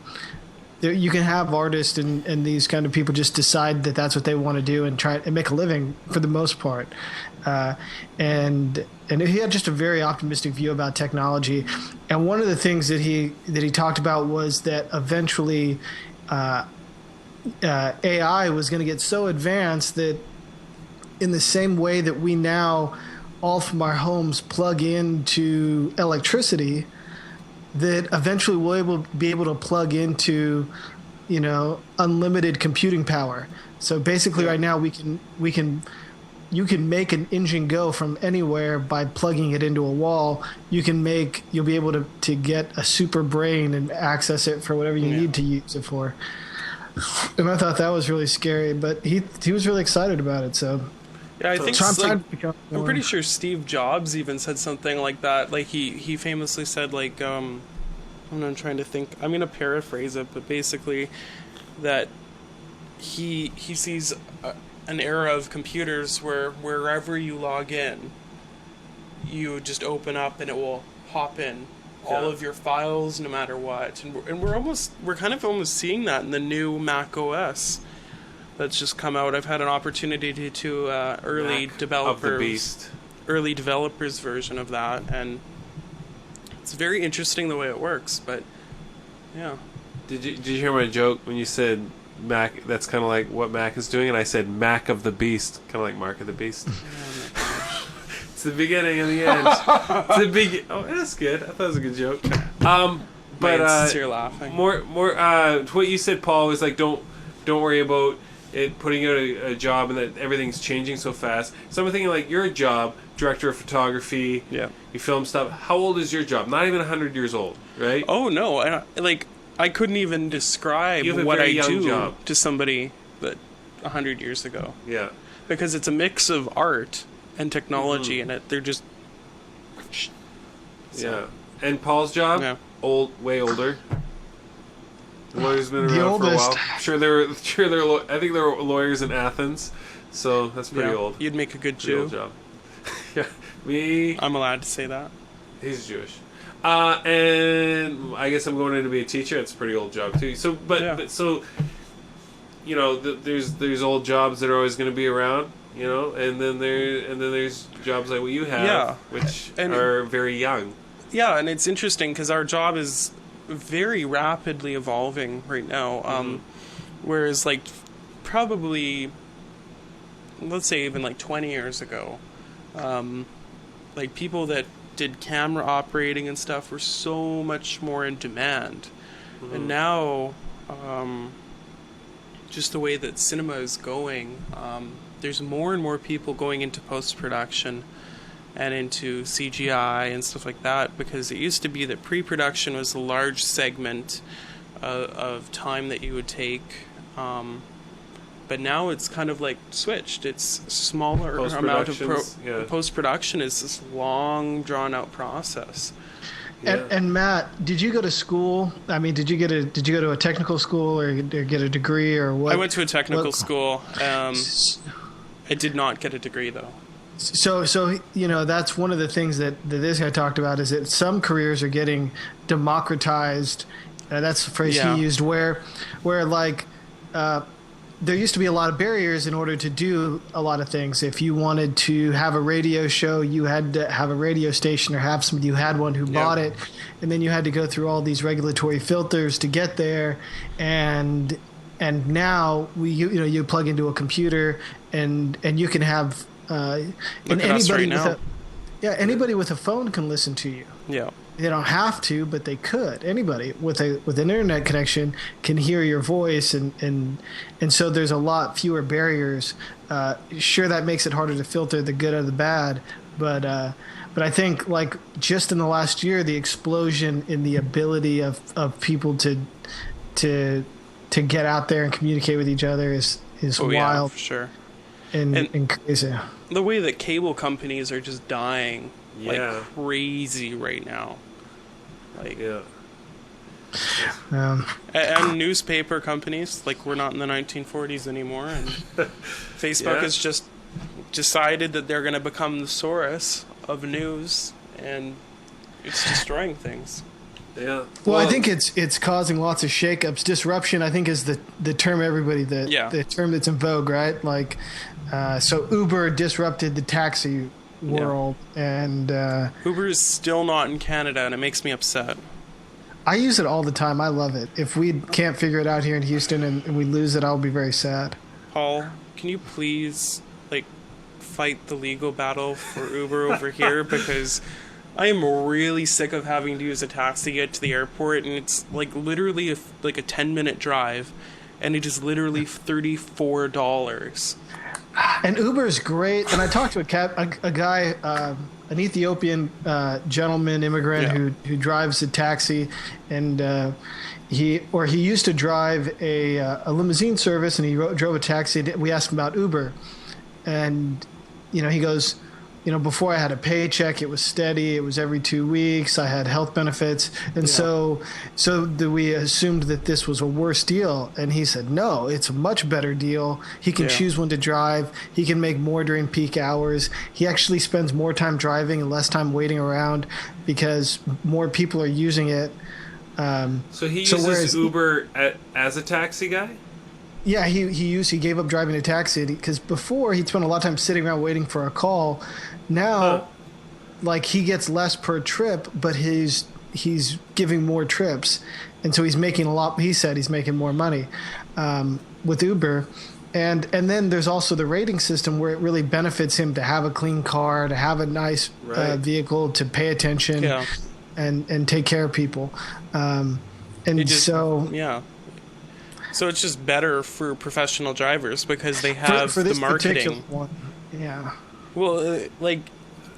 You can have artists and these kind of people just decide that that's what they want to do and try and make a living for the most part. And he had just a very optimistic view about technology. And one of the things that he talked about was that eventually AI was going to get so advanced that in the same way that we now all from our homes plug into electricity, that eventually we'll be able to plug into, unlimited computing power. So basically right now you can make an engine go from anywhere by plugging it into a wall. You'll be able to get a super brain and access it for whatever you need to use it for. And I thought that was really scary, but he was really excited about it. So yeah, I think I'm pretty sure Steve Jobs even said something like that. Like he famously said, like, I'm trying to think. I'm gonna paraphrase it, but basically that he sees an era of computers where wherever you log in, you just open up and it will hop in all of your files, no matter what. And we're kind of almost seeing that in the new Mac OS that's just come out. I've had an opportunity to early developers version of that, and it's very interesting the way it works. But yeah, did you hear my joke when you said Mac? That's kind of like what Mac is doing, and I said Mac of the Beast, kind of like Mark of the Beast. It's the beginning and the end. It's the big. Oh, that's good. I thought it was a good joke. But you're laughing. More. What you said, Paul, was like, don't worry about it putting out a job and that everything's changing so fast. So I'm thinking, like, you're a job, director of photography. Yeah. You film stuff. How old is your job? Not even 100 years old, right? Oh no! I couldn't even describe what I do to somebody that 100 years ago. Yeah. Because it's a mix of art and technology, and they're just. Yeah. And Paul's job? Yeah. Way older. The lawyer's been around oldest. for a while. I think there were lawyers in Athens, so that's pretty old. You'd make a good Jew. Old job. Yeah. Me. I'm allowed to say that. He's Jewish. And I guess I'm going in to be a teacher. It's a pretty old job too. So, Yeah. but so, you know, there's old jobs that are always going to be around, you know, and then there's jobs like what you have, Yeah. which And- are very young. Yeah, and it's interesting because our job is very rapidly evolving right now. Whereas, like, probably, let's say even like 20 years ago, like people that did camera operating and stuff were so much more in demand. And now, just the way that cinema is going, there's more and more people going into post-production and into CGI and stuff like that, because it used to be that pre-production was a large segment of time that you would take, but now it's kind of like switched. It's smaller amount of post-production is this long, drawn-out process. Yeah. And Matt, did you go to school? I mean, did you go to a technical school or get a degree or what? I went to a technical school. I did not get a degree though. So you know, that's one of the things that this guy talked about, is that some careers are getting democratized. That's the phrase he used, where like there used to be a lot of barriers in order to do a lot of things. If you wanted to have a radio show, you had to have a radio station or have somebody who had one who bought it, and then you had to go through all these regulatory filters to get there. And now you plug into a computer and you can have and anybody anybody with a phone can listen to you. Yeah. They don't have to, but they could. Anybody with an internet connection can hear your voice, and so there's a lot fewer barriers. Sure, that makes it harder to filter the good or the bad, but I think, like, just in the last year, the explosion in the ability of people to get out there and communicate with each other is wild. Yeah, for sure. And crazy. The way that cable companies are just dying like Yeah. crazy right now. Like, Um, and newspaper companies, like, we're not in the 1940s anymore, and Facebook has just decided that they're going to become the source of news, and it's destroying things. Yeah. well, I think it's causing lots of shakeups. Disruption, I think, is the term the term that's in vogue, right? Like, so Uber disrupted the taxi world, and Uber is still not in Canada, and it makes me upset. I use it all the time. I love it. If we can't figure it out here in Houston and we lose it, I'll be very sad. Paul, can you please, like, fight the legal battle for Uber over here? Because I am really sick of having to use a taxi to get to the airport, and it's, like, literally a 10-minute drive, and it is literally $34. And Uber is great. And I talked to a guy, an Ethiopian gentleman immigrant who drives a taxi, and he used to drive a limousine service, and he drove a taxi. We asked him about Uber, and he goes, before I had a paycheck, it was steady. It was every 2 weeks. I had health benefits. And so we assumed that this was a worse deal. And he said, no, it's a much better deal. He can choose when to drive. He can make more during peak hours. He actually spends more time driving and less time waiting around because more people are using it. So he uses Uber as a taxi guy? Yeah, he gave up driving a taxi because before he'd spend a lot of time sitting around waiting for a call. Now, like, he gets less per trip, but he's giving more trips, and so he's making a lot. He said he's making more money with Uber, and then there's also the rating system where it really benefits him to have a clean car, to have a nice vehicle, to pay attention, and take care of people, So it's just better for professional drivers because they have for this the marketing. particular one. Yeah. Well, like,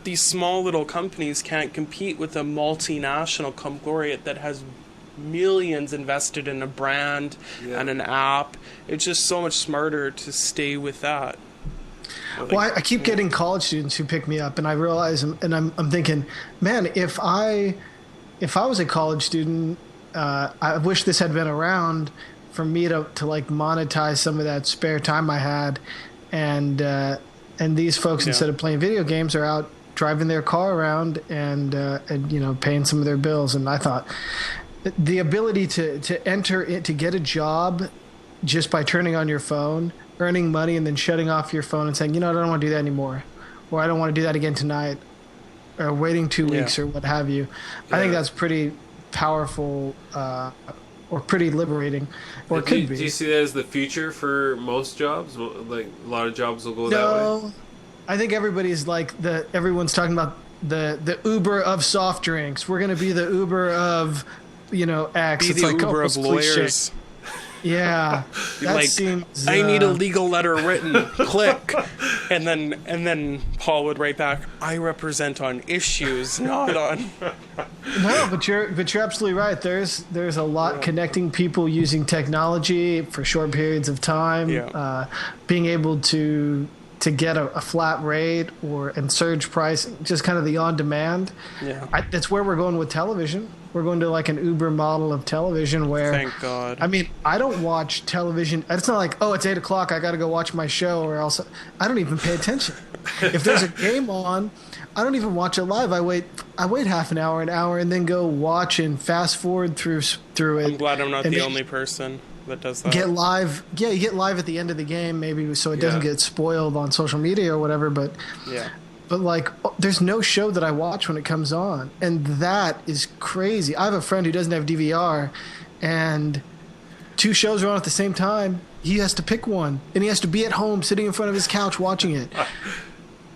these small little companies can't compete with a multinational conglomerate that has millions invested in a brand and an app. It's just so much smarter to stay with that. Well, I keep getting college students who pick me up, and I realize, and I'm thinking, man, if I was a college student, I wish this had been around for me to like monetize some of that spare time I had, and these folks, instead of playing video games, are out driving their car around and paying some of their bills. And I thought the ability to enter it, to get a job just by turning on your phone, earning money, and then shutting off your phone and saying, I don't want to do that anymore, or I don't want to do that again tonight, or waiting 2 weeks or what have you. I think that's pretty powerful, or pretty liberating, or it could be. Do you see that as the future for most jobs? Like, a lot of jobs will go that way? No, I think everybody's like everyone's talking about the Uber of soft drinks. We're going to be the Uber of, X. Be It's the like Uber of cliche. lawyers. Yeah, that Like, seems. I need a legal letter written. Click, and then Paul would write back, "I represent on issues, not on." No, but you're absolutely right. There's a lot connecting people using technology for short periods of time. Yeah. Being able to get a flat rate and surge price, just kind of the on demand. Yeah. That's where we're going with television. We're going to like an Uber model of television where. Thank God. I mean, I don't watch television. It's not like, it's 8:00. I got to go watch my show, or else I don't even pay attention. If there's a game on, I don't even watch it live. I wait half an hour, and then go watch and fast forward through it. I'm glad I'm not the only person that does that. Get live. Yeah, you get live at the end of the game, maybe, so it doesn't get spoiled on social media or whatever. But like, there's no show that I watch when it comes on, and that is crazy. I have a friend who doesn't have DVR, and 2 shows are on at the same time. He has to pick one, and he has to be at home, sitting in front of his couch, watching it.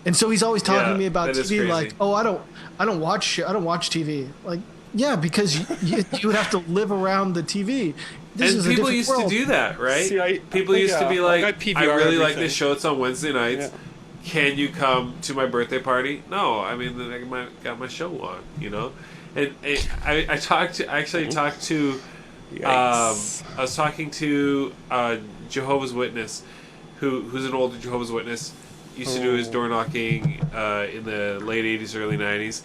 And so he's always talking to me about TV, like, I don't watch TV. Like, yeah, because you would have to live around the TV. People used to do that, right? See, people used to be like, I really like this show. It's on Wednesday nights. Yeah. Can you come to my birthday party? No, I mean, I got my show on, And I actually talked to, I was talking to Jehovah's Witness, who's an older Jehovah's Witness, used to do his door knocking in the late 80s, early 90s,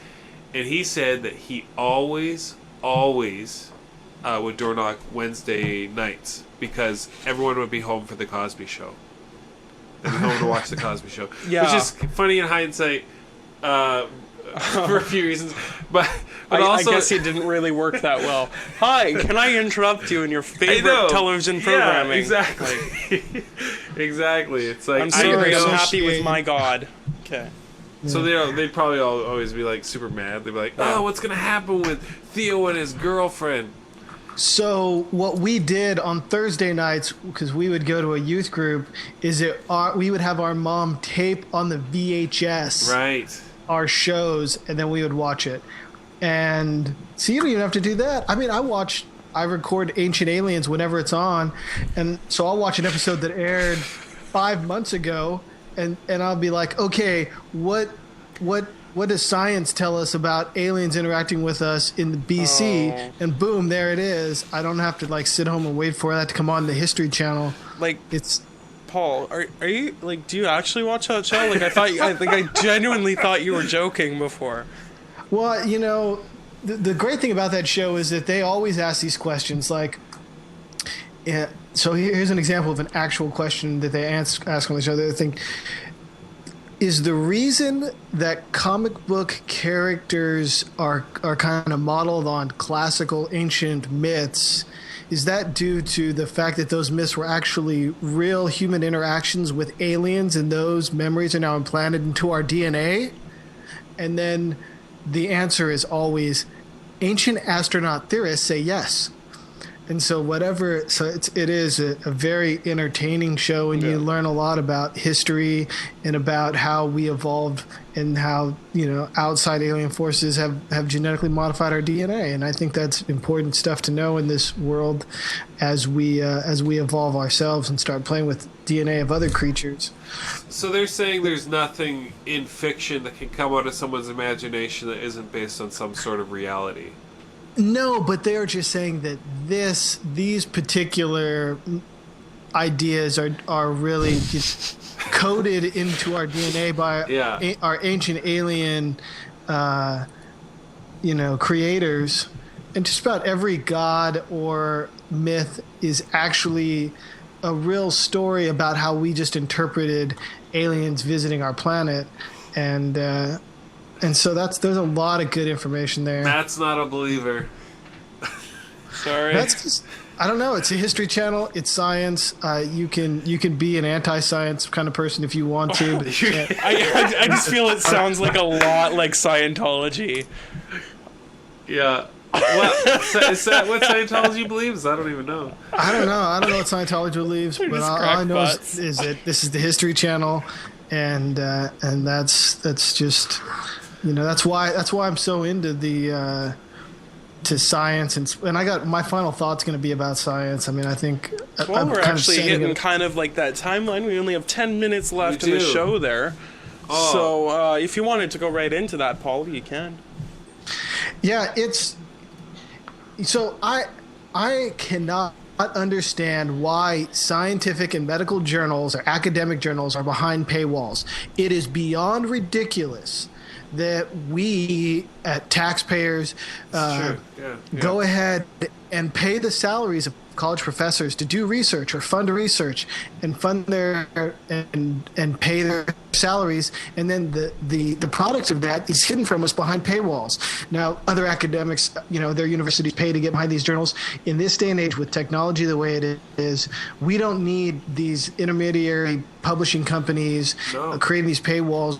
and he said that he always would door knock Wednesday nights because everyone would be home for the Cosby Show. They'd be home to watch the Cosby Show, which is funny in hindsight for a few reasons. But also, I guess it didn't really work that well. Hi, can I interrupt you in your favorite television programming? Yeah, exactly. Exactly. It's like, I'm sorry, I'm happy with my God. Okay. So they'd probably always be like super mad. They'd be like, what's going to happen with Theo and his girlfriend? So what we did on Thursday nights, because we would go to a youth group, is we would have our mom tape on the VHS our shows, and then we would watch it. And so you don't even have to do that. I mean, I record Ancient Aliens whenever it's on, and so I'll watch an episode that aired 5 months ago, and I'll be like, okay, what does science tell us about aliens interacting with us in the BC? Oh. And boom, there it is. I don't have to sit home and wait for that to come on the History Channel. It's Paul, are you do you actually watch that show? I genuinely thought you were joking before. Well, the great thing about that show is that they always ask these questions. So here's an example of an actual question that they ask on the show. They think, is the reason that comic book characters are kind of modeled on classical ancient myths, is that due to the fact that those myths were actually real human interactions with aliens, and those memories are now implanted into our DNA? And then the answer is always, ancient astronaut theorists say yes. And so it is a very entertaining show, and you learn a lot about history and about how we evolved and how, outside alien forces have genetically modified our DNA. And I think that's important stuff to know in this world as we evolve ourselves and start playing with DNA of other creatures. So they're saying there's nothing in fiction that can come out of someone's imagination that isn't based on some sort of reality. No, but they are just saying that these particular ideas are really just coded into our DNA by our ancient alien, creators. And just about every god or myth is actually a real story about how we just interpreted aliens visiting our planet. And And so there's a lot of good information there. Matt's not a believer. Sorry. That's just, I don't know. It's a History Channel. It's science. You can be an anti-science kind of person if you want to. But you can't. I just feel it sounds like a lot like Scientology. Yeah. What, is that what Scientology believes? I don't even know. I don't know. I don't know what Scientology believes, but all I know is that this is the History Channel, and that's just, that's why I'm so into the to science, and I got my final thought's going to be about science. I mean, I think we're actually hitting kind of like that timeline. We only have 10 minutes left in the show there. Oh. So if you wanted to go right into that, Paul, you can. Yeah, so I cannot understand why scientific and medical journals or academic journals are behind paywalls. It is beyond ridiculous that we, at taxpayers, go ahead and pay the salaries of college professors to do research or fund research and fund their and pay their salaries, and then the product of that is hidden from us behind paywalls. Now, other academics, their universities pay to get behind these journals. In this day and age, with technology the way it is, we don't need these intermediary publishing companies creating these paywalls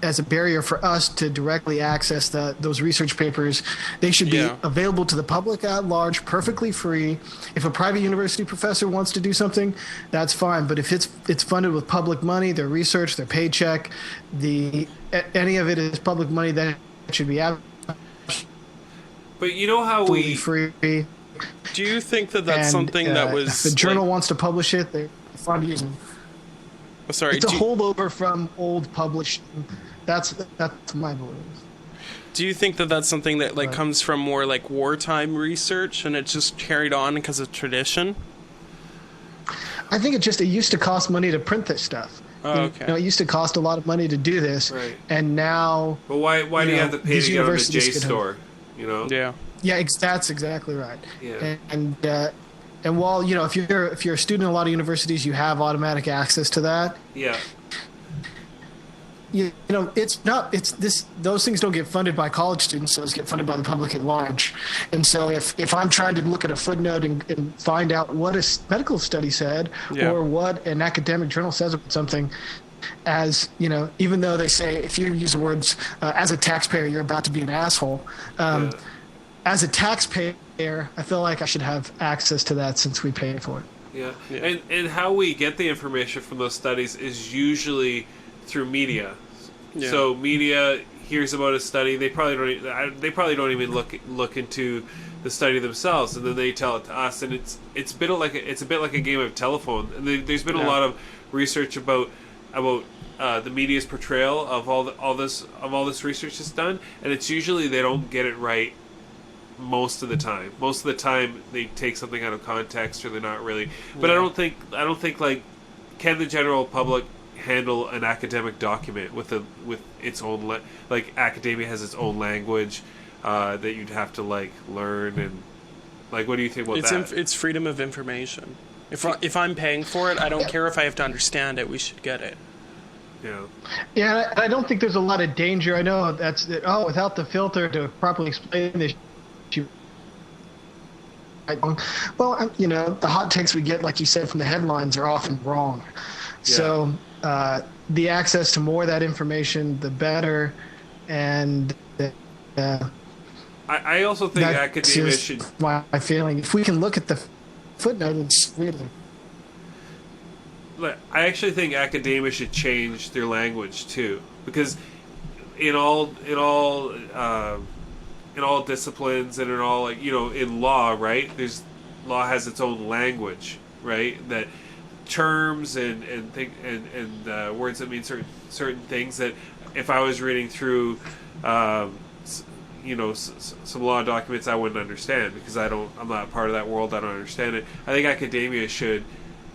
as a barrier for us to directly access those research papers. They should be available to the public at large, perfectly free. If a private university professor wants to do something, that's fine. But if it's funded with public money, their research, their paycheck, any of it is public money, that should be But you know how we free. Do you think that's something that was... If the journal wants to publish it, they're fine using. Oh, sorry. It's a holdover from old publishing. That's my belief. Do you think that's something that comes from more like wartime research and it's just carried on because of tradition? I think it used to cost money to print this stuff. Oh, okay. It used to cost a lot of money to do this, right. And now. But why do you have to pay to get on the JSTOR? Yeah. Yeah, that's exactly right. Yeah. And while if you're a student in a lot of universities, you have automatic access to that. Yeah. Those things don't get funded by college students, those get funded by the public at large. And so if I'm trying to look at a footnote and find out what a medical study said or what an academic journal says about something, as even though they say if you use the words as a taxpayer you're about to be an asshole, as a taxpayer I feel like I should have access to that since we pay for it. Yeah. And how we get the information from those studies is usually through media. Yeah. So media hears about a study, they probably don't even look into the study themselves, and then they tell it to us, and it's a bit like a game of telephone. And there's been a lot of research about the media's portrayal of all this research that's done, and it's usually they don't get it right most of the time. Most of the time they take something out of context, or they're not really. But I don't think can the general public handle an academic document with its own academia has its own language that you'd have to learn, and what do you think about that? It's freedom of information. If I'm paying for it, I don't care if I have to understand it. We should get it. Yeah, I don't think there's a lot of danger. I know without the filter to properly explain this. Well, the hot takes we get, like you said, from the headlines are often wrong. Yeah. So the access to more of that information, the better. And I also think academia should. My feeling, if we can look at the footnote, it's really. I actually think academia should change their language too, because in all disciplines and in all in law, right? Law has its own language, right? That terms and words that mean certain things that if I was reading through some law documents I wouldn't understand, because I'm not part of that world. I don't understand it. I think academia should,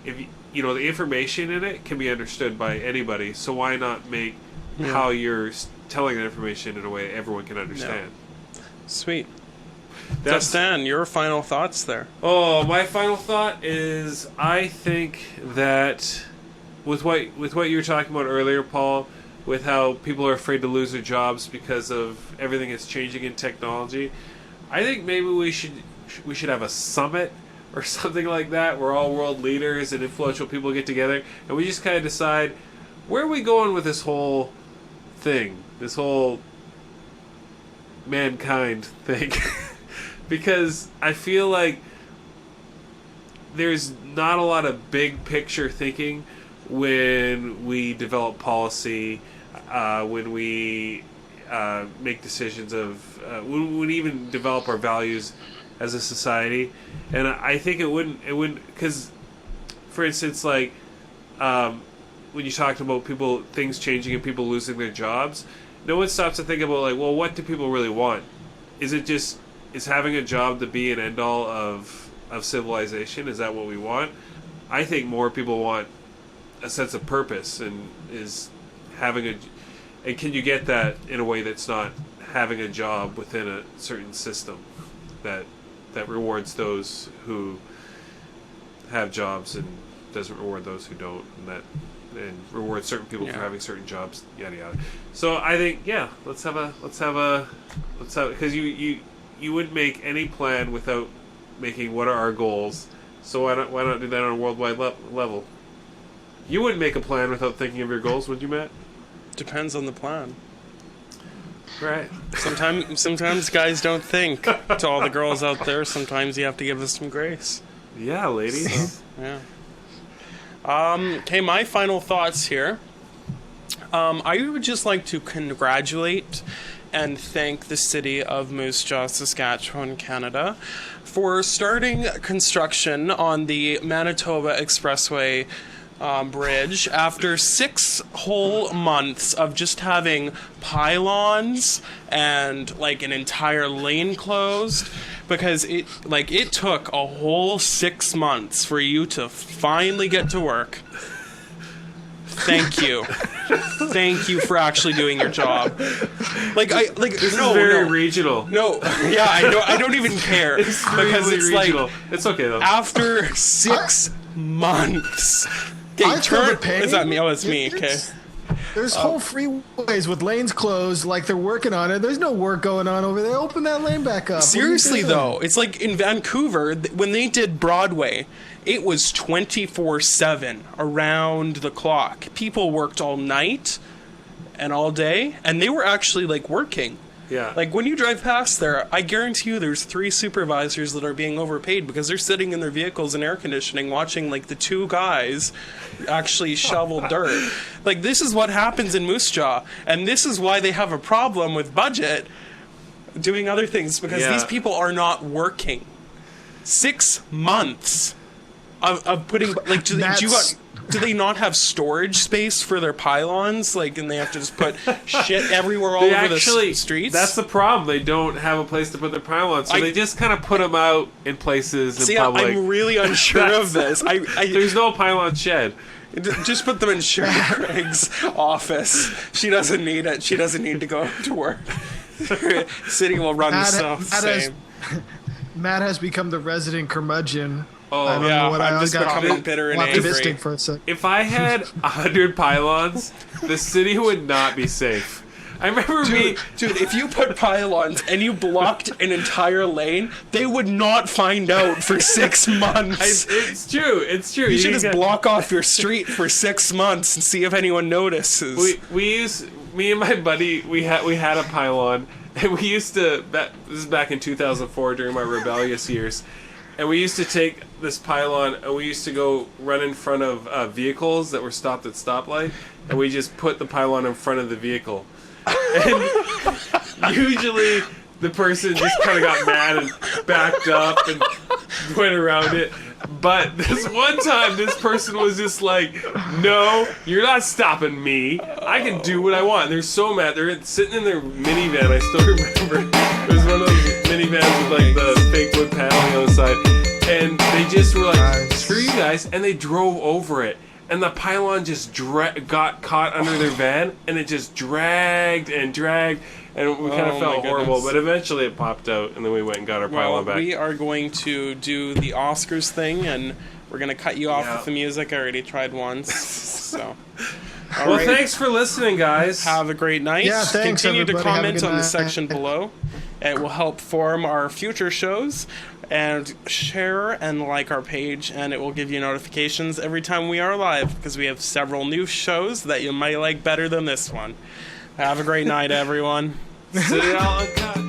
if the information in it can be understood by anybody, so why not make how you're telling that information in a way everyone can understand? No. Sweet. Dustan, your final thoughts there. Oh, my final thought is I think that with what you were talking about earlier, Paul, with how people are afraid to lose their jobs because of everything that's changing in technology. I think maybe we should have a summit or something like that where all world leaders and influential people get together and we just kind of decide where are we going with this whole thing, this whole mankind thing. Because I feel like there's not a lot of big picture thinking when we develop policy, when we make decisions of when we even develop our values as a society. And I think it wouldn't because, for instance, like when you talked about things changing and people losing their jobs, no one stops to think about, like, well, what do people really want? Is having a job the be and end all of civilization? Is that what we want? I think more people want a sense of purpose and is having and can you get that in a way that's not having a job within a certain system that rewards those who have jobs and doesn't reward those who don't, and rewards certain people for having certain jobs, yada yada. So I think let's have because you wouldn't make any plan without making what are our goals. So why not do that on a worldwide level? You wouldn't make a plan without thinking of your goals, would you, Matt? Depends on the plan. Right. Sometimes guys don't think. To all the girls out there, sometimes you have to give us some grace. Yeah, ladies. So, yeah. Okay, my final thoughts here. I would just like to congratulate and thank the city of Moose Jaw, Saskatchewan, Canada, for starting construction on the Manitoba Expressway bridge after 6 whole months of just having pylons and like an entire lane closed, because it took a whole 6 months for you to finally get to work. Thank you. Thank you for actually doing your job. This is very regional. No, yeah, I don't even care it's because it's regional. like it's okay though. After 6 months. Okay, is that me? Oh, it's me. Okay. There's whole freeways with lanes closed, like they're working on it. There's no work going on over there. Open that lane back up. Seriously, though, it's like in Vancouver, when they did Broadway, it was 24/7 around the clock. People worked all night and all day, and they were actually like working. Yeah. Like when you drive past there, I guarantee you there's 3 supervisors that are being overpaid because they're sitting in their vehicles in air conditioning watching like the 2 guys actually shovel dirt. Like this is what happens in Moose Jaw, and this is why they have a problem with budget doing other things, because these people are not working. 6 months of putting like do they not have storage space for their pylons? Like, and they have to just put shit everywhere all over the streets? That's the problem. They don't have a place to put their pylons, so they just kind of put them out in places in public. I'm really unsure of this. There's no pylon shed. Just put them in Sherry Craig's office. She doesn't need it. She doesn't need to go to work. City will run the Matt has become the resident curmudgeon. Oh, I don't know what I'm just becoming bitter and angry. For a sec. If I had 100 pylons, the city would not be safe. I remember Dude, if you put pylons and you blocked an entire lane, they would not find out for 6 months. It's true. You should just block off your street for 6 months and see if anyone notices. Me and my buddy, we had a pylon, and we used to, this is back in 2004 during my rebellious years, and we used to take this pylon and we used to go run in front of vehicles that were stopped at stoplight, and we just put the pylon in front of the vehicle. And usually the person just kind of got mad and backed up and went around it. But this one time, this person was just like, "No, you're not stopping me. I can do what I want." And they're so mad. They're sitting in their minivan. I still remember. It was one of those minivans with like the fake wood paneling on the side. And they just were like, "Screw you guys." And they drove over it. And the pylon just got caught under their van. And it just dragged and dragged. And we kind of felt horrible, but eventually it popped out, and then we went and got our pylon back. We are going to do the Oscars thing, and we're going to cut you off with the music. I already tried once, so... All Well, right. thanks for listening, guys. Have a great night. Yeah, thanks, Continue to everybody. Have a comment good on the night. section below. It will help form our future shows. And share and like our page, and it will give you notifications every time we are live, because we have several new shows that you might like better than this one. Have a great night, everyone. Citadel Uncut.